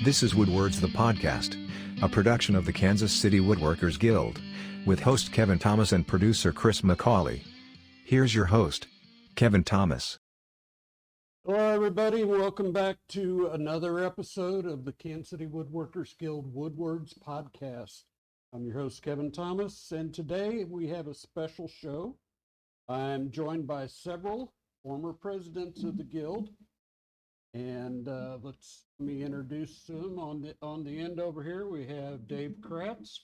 This is Woodwords the podcast, a production of the Kansas City Woodworkers Guild, with host Kevin Thomas and producer Chris McCauley. Here's your host, Kevin Thomas. Hello everybody, welcome back to another episode of the Kansas City Woodworkers Guild Woodwords podcast. I'm your host Kevin Thomas, and today we have a special show. I'm joined by several former presidents of the Guild, and let me introduce them. On the end over here we have Dave Kraatz,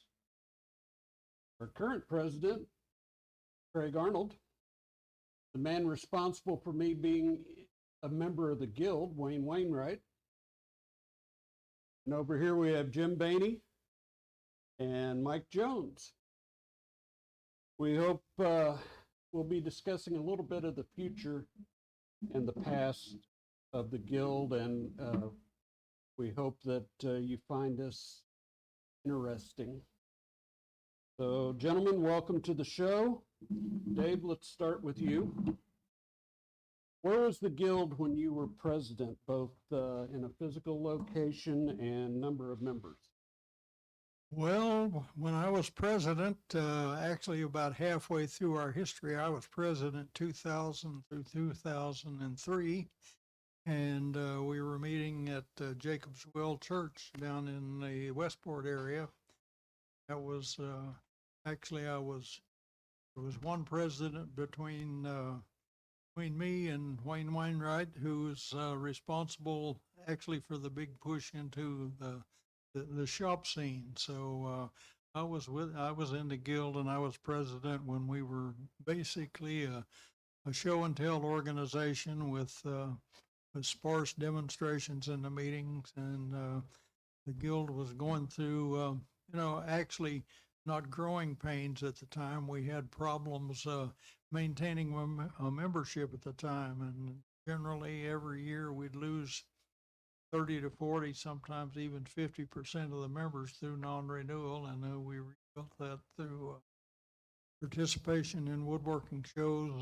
our current president, Craig Arnold, the man responsible for me being a member of the Guild, Wainwright. And over here we have Jim Bany and Mike Jones. We hope we'll be discussing a little bit of the future and the past of the Guild, and we hope that you find this interesting. So, gentlemen, welcome to the show. Dave, let's start with you. Where was the Guild when you were president, both in a physical location and number of members? Well, when I was president, actually about halfway through our history, I was president 2000 through 2003, and we were meeting at Jacob's Well Church down in the Westport area. That was actually there was one president between me and Wainwright, who was responsible actually for the big push into the shop scene. So I was in the Guild, and I was president when we were basically a show and tell organization with sparse demonstrations in the meetings, and the Guild was going through actually not growing pains at the time. We had problems maintaining a membership at the time, and generally every year we'd lose 30 to 40, sometimes even 50% of the members through non-renewal, and we rebuilt that through participation in woodworking shows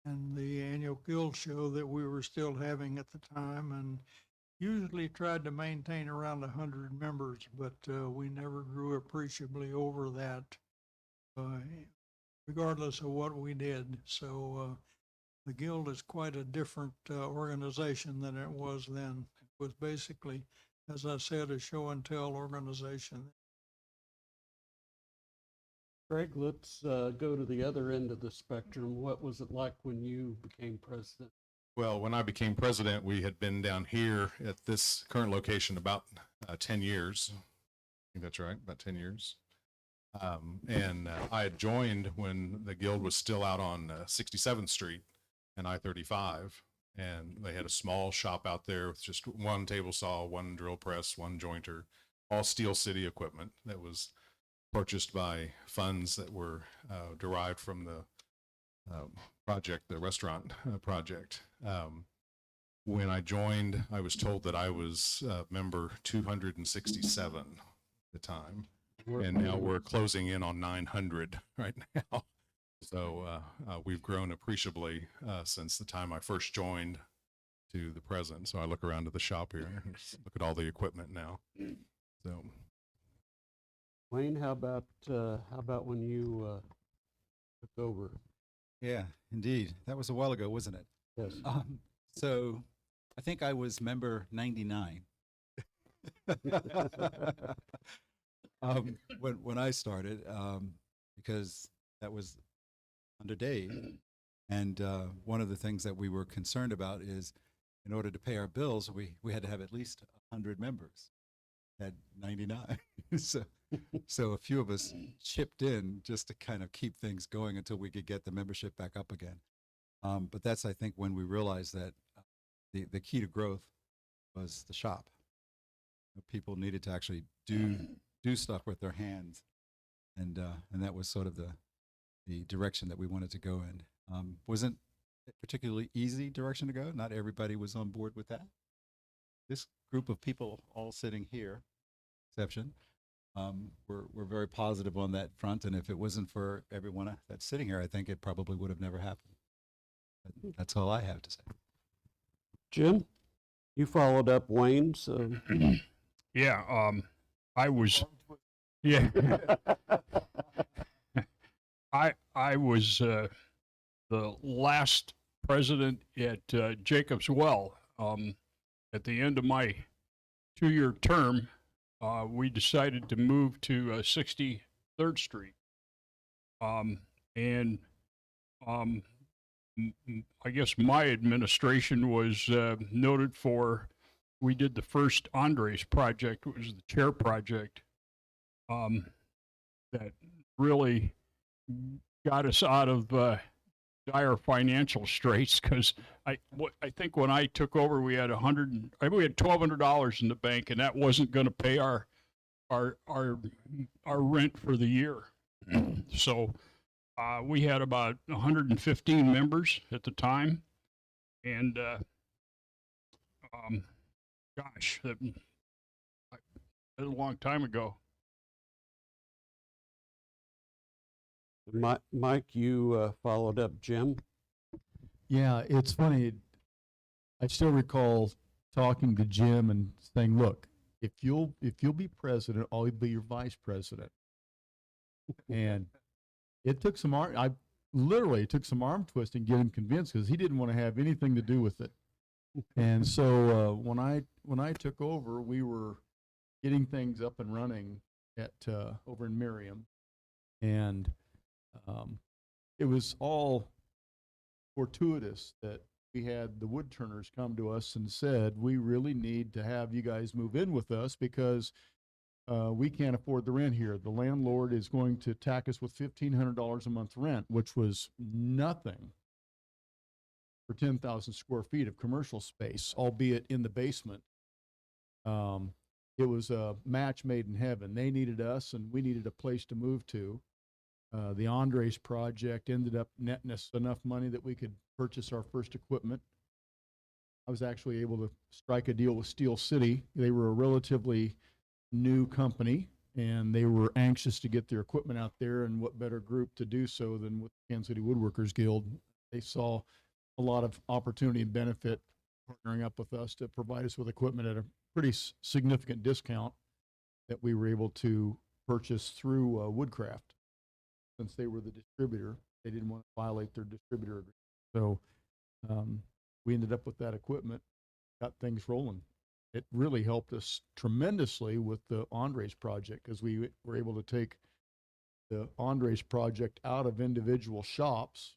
and the annual Guild show that we were still having at the time, and usually tried to maintain around 100 members, but we never grew appreciably over that, regardless of what we did. So the Guild is quite a different organization than it was then. It was basically, as I said, a show and tell organization. Craig, let's go to the other end of the spectrum. What was it like when you became president? Well, when I became president, we had been down here at this current location about 10 years. I think that's right, about 10 years. And I had joined when the Guild was still out on 67th Street and I-35. And they had a small shop out there with just one table saw, one drill press, one jointer, all Steel City equipment that was purchased by funds that were derived from the project, the restaurant project. When I joined, I was told that I was member 267 at the time, and now we're closing in on 900 right now. So we've grown appreciably since the time I first joined to the present. So I look around at the shop here, and look at all the equipment now. So, Wayne, how about when you took over? Yeah, indeed. That was a while ago, wasn't it? Yes. So I think I was member 99. When I started, because that was under Dave. And one of the things that we were concerned about is, in order to pay our bills, we had to have at least 100 members. Had 99. So a few of us chipped in just to kind of keep things going until we could get the membership back up again. But that's, I think, when we realized that the key to growth was the shop. People needed to actually do stuff with their hands, and that was sort of the direction that we wanted to go in. Wasn't a particularly easy direction to go. Not everybody was on board with that. This group of people all sitting here, exception, we're very positive on that front, and if it wasn't for everyone that's sitting here, I think it probably would have never happened. But that's all I have to say. Jim? You followed up Wayne, so. Yeah, I was, yeah, I was the last president at Jacobs Well. At the end of my 2-year term, we decided to move to 63rd Street. And I guess my administration was noted for, we did the first Andres project, it was the chair project, that really got us out of dire financial straits, because I think when I took over, we had $1,200 in the bank, and that wasn't going to pay our rent for the year. So we had about 115 members at the time, and gosh, that was a long time ago. Mike, you followed up Jim. Yeah, it's funny. I still recall talking to Jim and saying, "Look, if you'll be president, I'll be your vice president." And it took some it took some arm twisting to get him convinced, because he didn't want to have anything to do with it. And so when I took over, we were getting things up and running at over in Merriam, and it was all fortuitous that we had the wood turners come to us and said, "We really need to have you guys move in with us, because we can't afford the rent here. The landlord is going to tack us with $1,500 a month rent," which was nothing for 10,000 square feet of commercial space, albeit in the basement. It was a match made in heaven. They needed us, and we needed a place to move to. The Andres project ended up netting us enough money that we could purchase our first equipment. I was actually able to strike a deal with Steel City. They were a relatively new company, and they were anxious to get their equipment out there, and what better group to do so than with the Kansas City Woodworkers Guild. They saw a lot of opportunity and benefit partnering up with us to provide us with equipment at a pretty significant discount that we were able to purchase through Woodcraft. Since they were the distributor, they didn't want to violate their distributor agreement. So we ended up with that equipment, got things rolling. It really helped us tremendously with the Andres project, because we were able to take the Andres project out of individual shops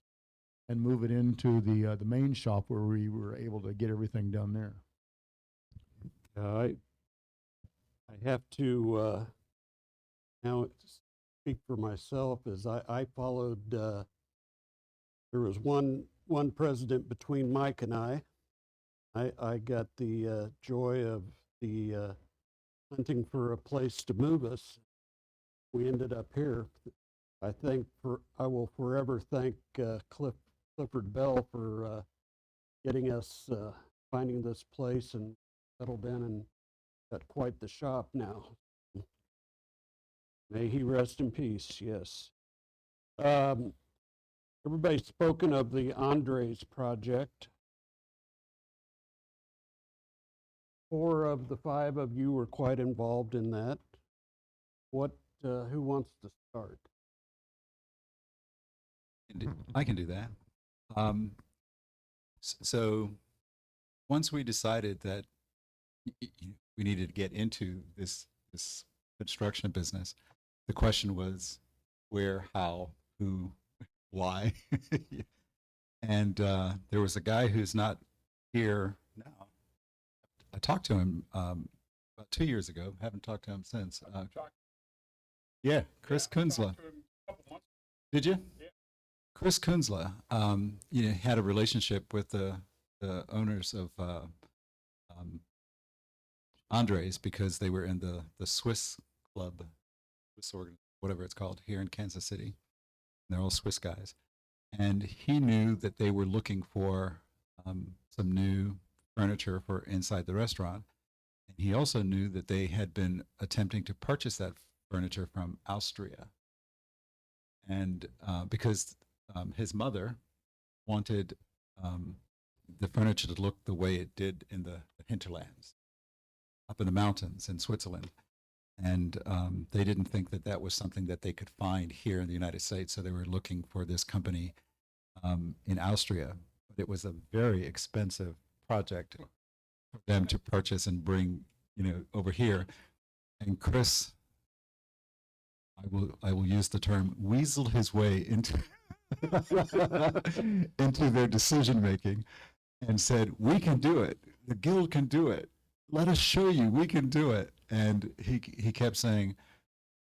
and move it into the main shop, where we were able to get everything done there. I have to now speak for myself, as I followed. There was one president between Mike and I. I got the joy of the hunting for a place to move us. We ended up here. I will forever thank Clifford Bell for getting us finding this place and settled in, and got quite the shop now. May he rest in peace. Yes. Everybody's spoken of the Andres project. 4 of the 5 of you were quite involved in that. Who wants to start? I can do that. So once we decided that we needed to get into this construction business, the question was where, how, who, why. And there was a guy who's not here now. I talked to him about 2 years ago. Haven't talked to him since. Yeah, Chris Kunzla. Did you? Yeah. Chris Kunzla, had a relationship with the owners of Andres, because they were in the Swiss club, whatever it's called, here in Kansas City. They're all Swiss guys. And he knew that they were looking for some new furniture for inside the restaurant. And he also knew that they had been attempting to purchase that furniture from Austria. And because his mother wanted the furniture to look the way it did in the hinterlands up in the mountains in Switzerland. And they didn't think that that was something that they could find here in the United States. So they were looking for this company in Austria. But it was a very expensive project for them to purchase and bring, over here. And Chris, I will use the term, weaseled his way into into their decision making and said, "We can do it. The guild can do it. Let us show you we can do it." And he kept saying,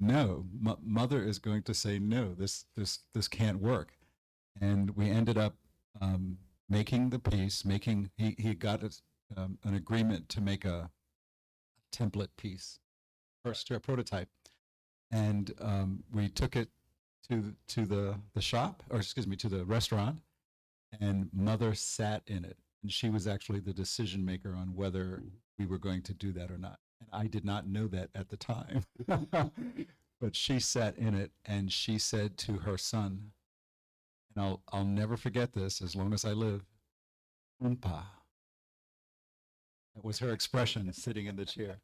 "No, mother is going to say no. This can't work." And we ended up making the piece. He got an agreement to make a template piece, first to a prototype, and we took it to the shop, or excuse me, to the restaurant, and mother sat in it, and she was actually the decision maker on whether we were going to do that or not. And I did not know that at the time, but she sat in it, and she said to her son, and I'll never forget this as long as I live, "Oompa." That was her expression sitting in the chair,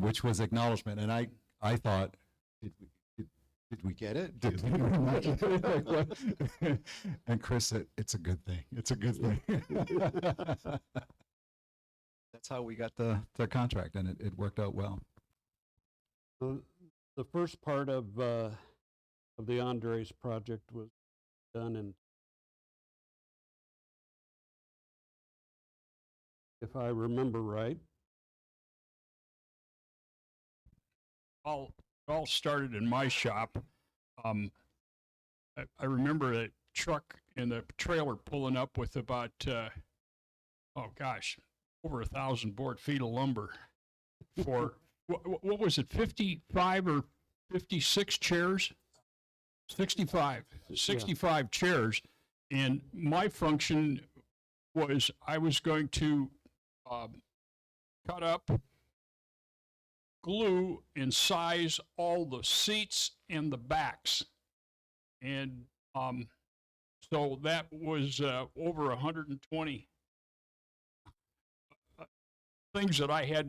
which was acknowledgement. And I thought, did we get it? Did we not get it? And Chris said, "It's a good thing. It's a good thing." That's how we got the contract, and it worked out well. The first part of the Andres project was done in, if I remember right. All started in my shop. I remember a truck and the trailer pulling up with about, over 1,000 board feet of lumber for, what was it, 55 or 56 chairs? 65 chairs. And my function was I was going to cut up, glue, and size all the seats and the backs. And so that was over 120 things that I had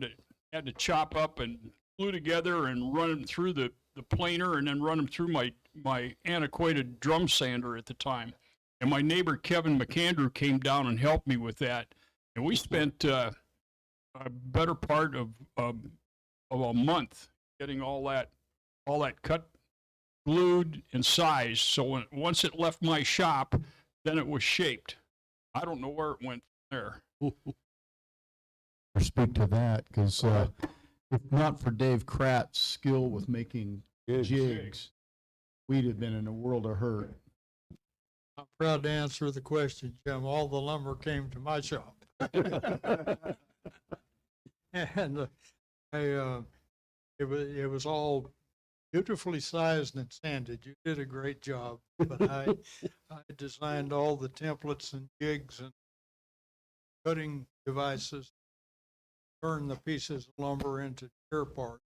to chop up and glue together and run them through the planer, and then run them through my antiquated drum sander at the time. And my neighbor Kevin McAndrew came down and helped me with that. And we spent a better part of a month getting all that cut, glued, and sized. So once it left my shop, then it was shaped. I don't know where it went from there. Or speak to that, because if not for Dave Kratz's skill with making jigs, we'd have been in a world of hurt. I'm proud to answer the question, Jim. All the lumber came to my shop. And it was all beautifully sized and sanded. You did a great job. But I designed all the templates and jigs and cutting devices, turned the pieces of lumber into chair parts.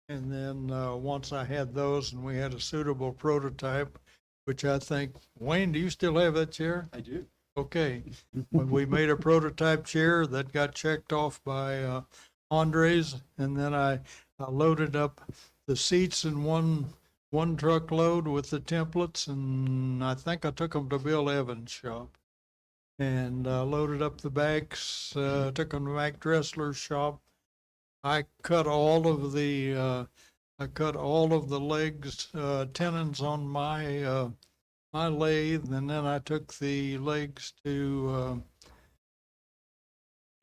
And then once I had those and we had a suitable prototype, which I think, Wayne, do you still have that chair? I do. Okay. We made a prototype chair that got checked off by Andres, and then I loaded up the seats in one truckload with the templates, and I think I took them to Bill Evans' shop, and loaded up the backs, took them to Mac Dressler's shop. I cut all of the legs, tenons on my my lathe, and then I took the legs to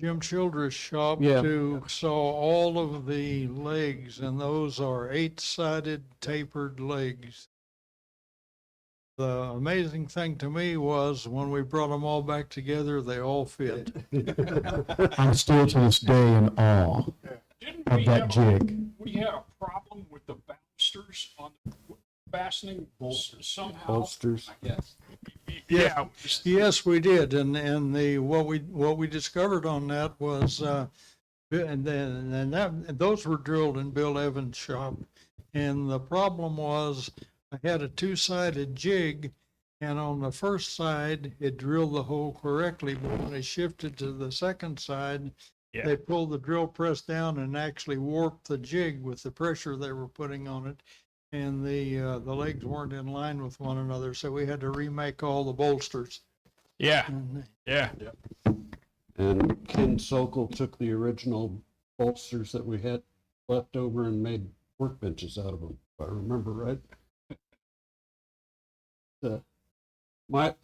Jim Childress' shop to saw all of the legs, and those are 8-sided tapered legs. The amazing thing to me was when we brought them all back together, they all fit. I'm still to this day in awe of that jig. We had a problem with the balusters on the fastening somehow. Bolsters. Yes. Yeah. Yes, we did, and what we discovered on that was, those were drilled in Bill Evans' shop, and the problem was I had a 2-sided jig, and on the first side it drilled the hole correctly, but when I shifted to the second side, Yeah. They pulled the drill press down and actually warped the jig with the pressure they were putting on it. And the legs weren't in line with one another, so we had to remake all the bolsters. Yeah. And Yeah. And Ken Sokol took the original bolsters that we had left over and made workbenches out of them, if I remember right.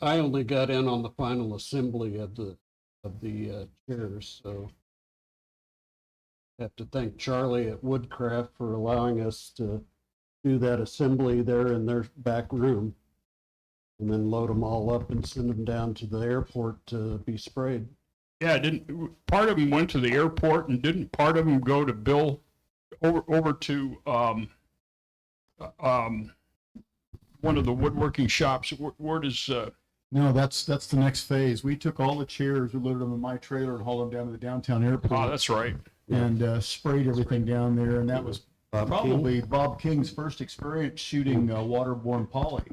I only got in on the final assembly of the chairs, so have to thank Charlie at Woodcraft for allowing us to do that assembly there in their back room, and then load them all up and send them down to the airport to be sprayed. Yeah, didn't part of them went to the airport, and didn't part of them go to Bill over to one of the woodworking shops? Where does No, that's the next phase. We took all the chairs, we loaded them in my trailer and hauled them down to the downtown airport. that's right. And sprayed everything down there, and that was Bob probably Bob King's first experience shooting waterborne poly.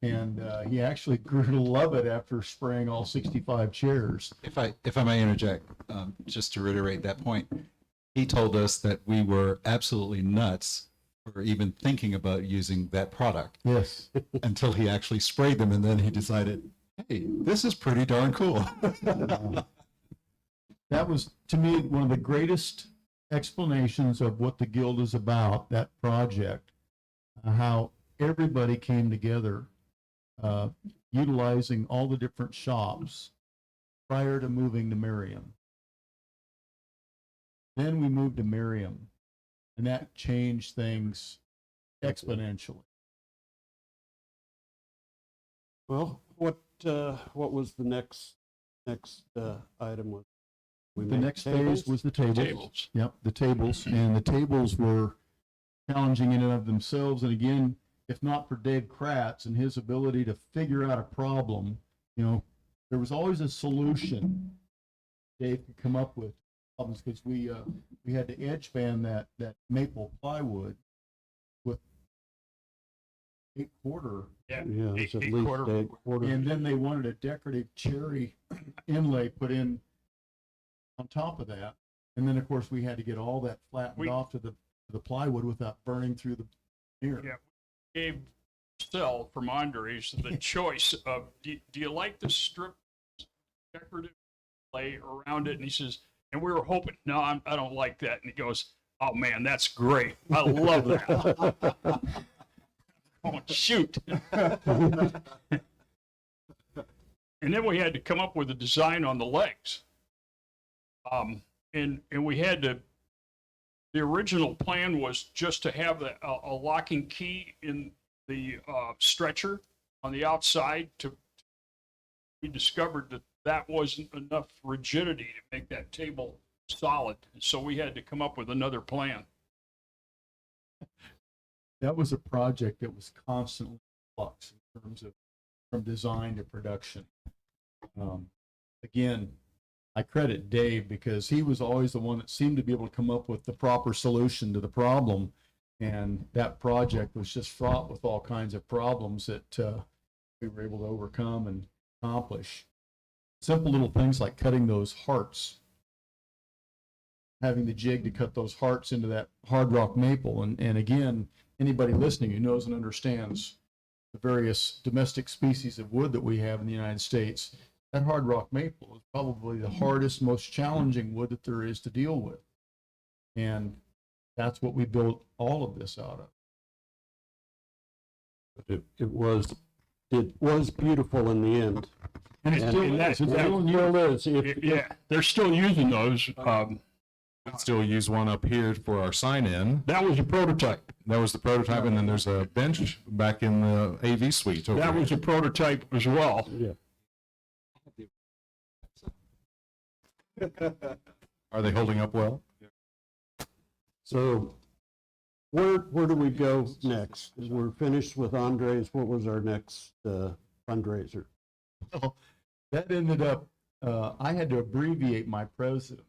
And he actually grew to love it after spraying all 65 chairs. If I may interject, just to reiterate that point, he told us that we were absolutely nuts for even thinking about using that product Yes. until he actually sprayed them, and then he decided, hey, this is pretty darn cool. That was, to me, one of the greatest explanations of what the Guild is about, that project, how everybody came together, utilizing all the different shops prior to moving to Merriam. Then we moved to Merriam, and that changed things exponentially. Well, what was the next item? Was we The made next tables? phase was the tables. Tables. Yep, the tables, and the tables were challenging in and of themselves. And again, if not for Dave Kraatz and his ability to figure out a problem, there was always a solution Dave could come up with problems, because we had to edge band that maple plywood with 8/4. Yeah. Yeah, it's at Eight least quarter. 8/4. And then they wanted a decorative cherry inlay put in on top of that. And then, of course, we had to get all that flattened off to the plywood without burning through the veneer. Yeah. Gave Sell from Andres the choice of, do you like the strip decorative lay around it? And he says, and we were hoping, no, I don't like that. And he goes, oh man, that's great. I love that. Oh, shoot. And then we had to come up with a design on the legs. And we had to, the original plan was just to have a locking key in the stretcher on the outside. We discovered that wasn't enough rigidity to make that table solid. So we had to come up with another plan. That was a project that was constantly in flux in terms of from design to production. Again, I credit Dave, because he was always the one that seemed to be able to come up with the proper solution to the problem. And that project was just fraught with all kinds of problems that we were able to overcome and accomplish. Simple little things like cutting those hearts, having the jig to cut those hearts into that hard rock maple. And again, anybody listening who knows and understands the various domestic species of wood that we have in the United States, that hard rock maple is probably the hardest, most challenging wood that there is to deal with. And that's what we built all of this out of. It was beautiful in the end. And it still is. It's still is. Yeah, they're still using those. We still use one up here for our sign-in. That was a prototype. That was the prototype, and then there's a bench back in the AV suite over That there. was a prototype as well. Yeah. Are they holding up well? So where do we go next? We're finished with Andres. What was our next fundraiser? That ended up, I had to abbreviate my president.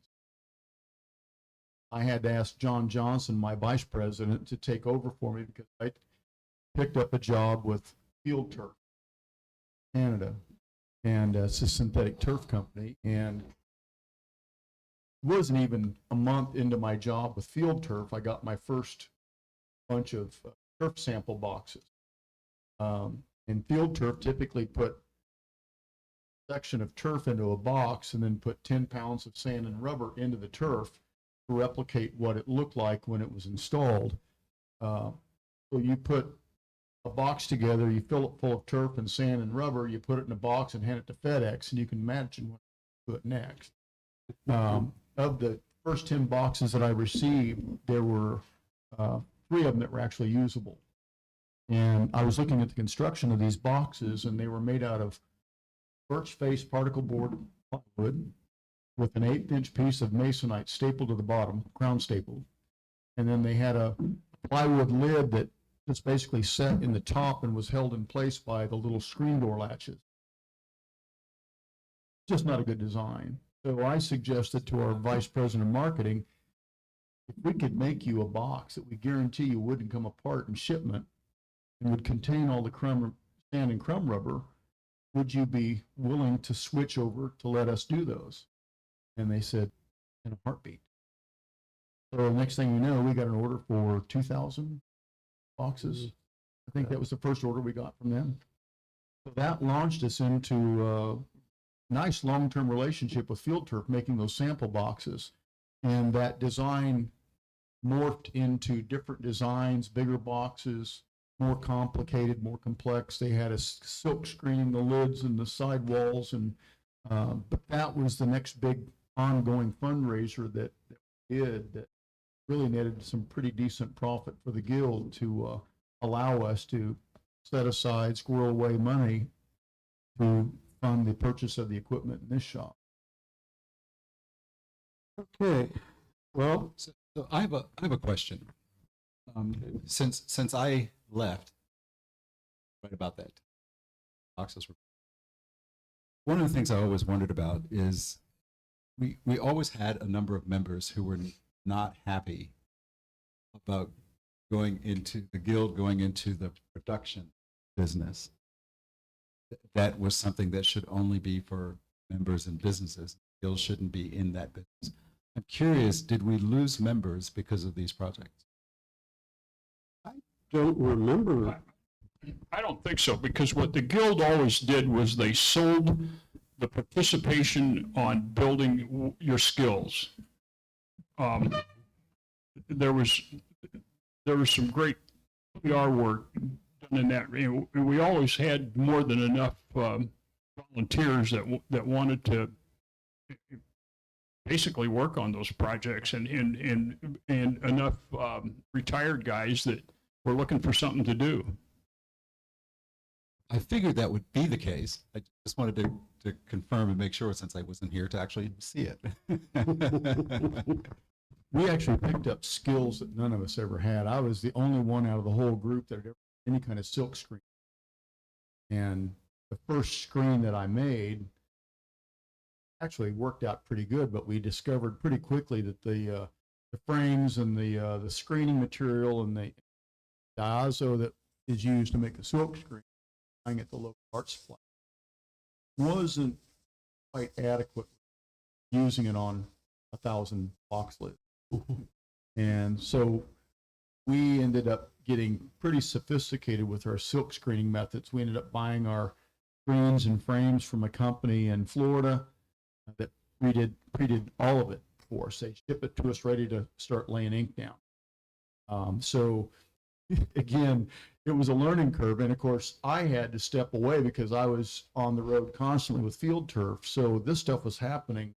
I had to ask John Johnson, my vice president, to take over for me, because I picked up a job with Field Turf Canada, and it's a synthetic turf company. And wasn't even a month into my job with Field Turf, I got my first bunch of turf sample boxes. And Field Turf typically put a section of turf into a box and then put 10 pounds of sand and rubber into the turf to replicate what it looked like when it was installed. So you put a box together, you fill it full of turf and sand and rubber, you put it in a box and hand it to FedEx, and you can imagine what to put next. Of the first 10 boxes that I received, there were 3 of them that were actually usable. And I was looking at the construction of these boxes, and they were made out of birch face particle board plywood with an 1/8-inch piece of masonite stapled to the bottom, crown stapled. And then they had a plywood lid that just basically set in the top and was held in place by the little screen door latches. Just not a good design. So I suggested to our vice president of marketing, if we could make you a box that we guarantee you wouldn't come apart in shipment and would contain all the sand and crumb rubber, would you be willing to switch over to let us do those? And they said, in a heartbeat. So the next thing we know, we got an order for 2,000 boxes. I think that was the first order we got from them. So that launched us into a nice long-term relationship with Field Turf, making those sample boxes. And that design morphed into different designs, bigger boxes, more complicated, more complex. They had a silk screen, the lids and the side walls. And but that was the next big ongoing fundraiser that we did that really netted some pretty decent profit for the guild to allow us to set aside, squirrel away money to fund the purchase of the equipment in this shop. Okay. Well, So I have a question. Since I left, right about that, boxes were. One of the things I always wondered about is we always had a number of members who were not happy about going into the guild, going into the production business. That was something that should only be for members and businesses. Guilds shouldn't be in that business. I'm curious, did we lose members because of these projects? don't remember. I don't think so, because what the guild always did was they sold the participation on building your skills. There was some great PR work done in that, and we always had more than enough volunteers that wanted to basically work on those projects, and enough retired guys that were looking for something to do. I figured that would be the case. I just wanted to confirm and make sure, since I wasn't here to actually see it. We actually picked up skills that none of us ever had. I was the only one out of the whole group that had ever any kind of silk screen. And the first screen that I made actually worked out pretty good, but we discovered pretty quickly that the frames and the screening material and the diazo that is used to make the silk screen buying at the local art supply wasn't quite adequate using it on 1,000 box lids. And so we ended up getting pretty sophisticated with our silk screening methods. We ended up buying our screens and frames from a company in Florida that pre-did all of it for us. They ship it to us ready to start laying ink down. So again, it was a learning curve. And of course, I had to step away because I was on the road constantly with Field Turf. So this stuff was happening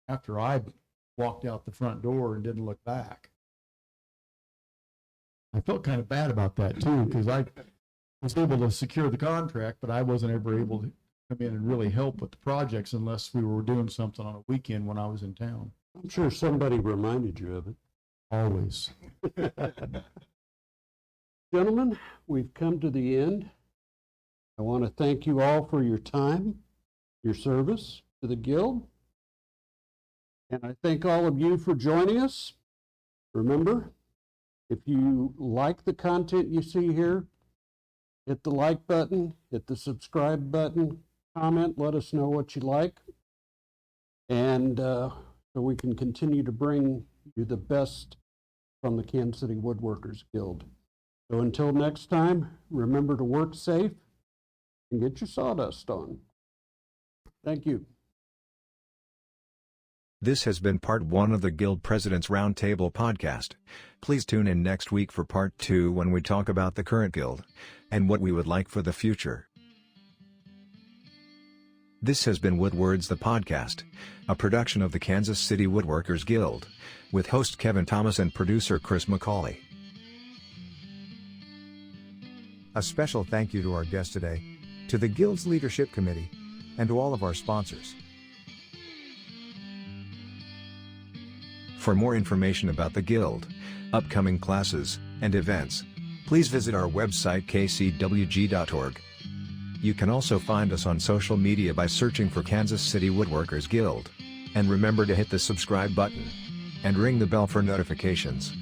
after I walked out the front door and didn't look back. I felt kind of bad about that too, because I was able to secure the contract, but I wasn't ever able to come in and really help with the projects unless we were doing something on a weekend when I was in town. I'm sure somebody reminded you of it. Always. Gentlemen, we've come to the end. I want to thank you all for your time, your service to the Guild. And I thank all of you for joining us. Remember, if you like the content you see here, hit the like button, hit the subscribe button, comment, let us know what you like. And so we can continue to bring you the best from the Kansas City Woodworkers Guild. So until next time, remember to work safe and get your sawdust on. Thank you. This has been part 1 of the Guild President's Roundtable podcast. Please tune in next week for part 2 when we talk about the current Guild and what we would like for the future. This has been Woodwords the podcast, a production of the Kansas City Woodworkers Guild, with host Kevin Thomas and producer Chris McCauley. A special thank you to our guest today, to the Guild's Leadership Committee, and to all of our sponsors. For more information about the Guild, upcoming classes, and events, please visit our website kcwg.org. You can also find us on social media by searching for Kansas City Woodworkers Guild. And remember to hit the subscribe button and ring the bell for notifications.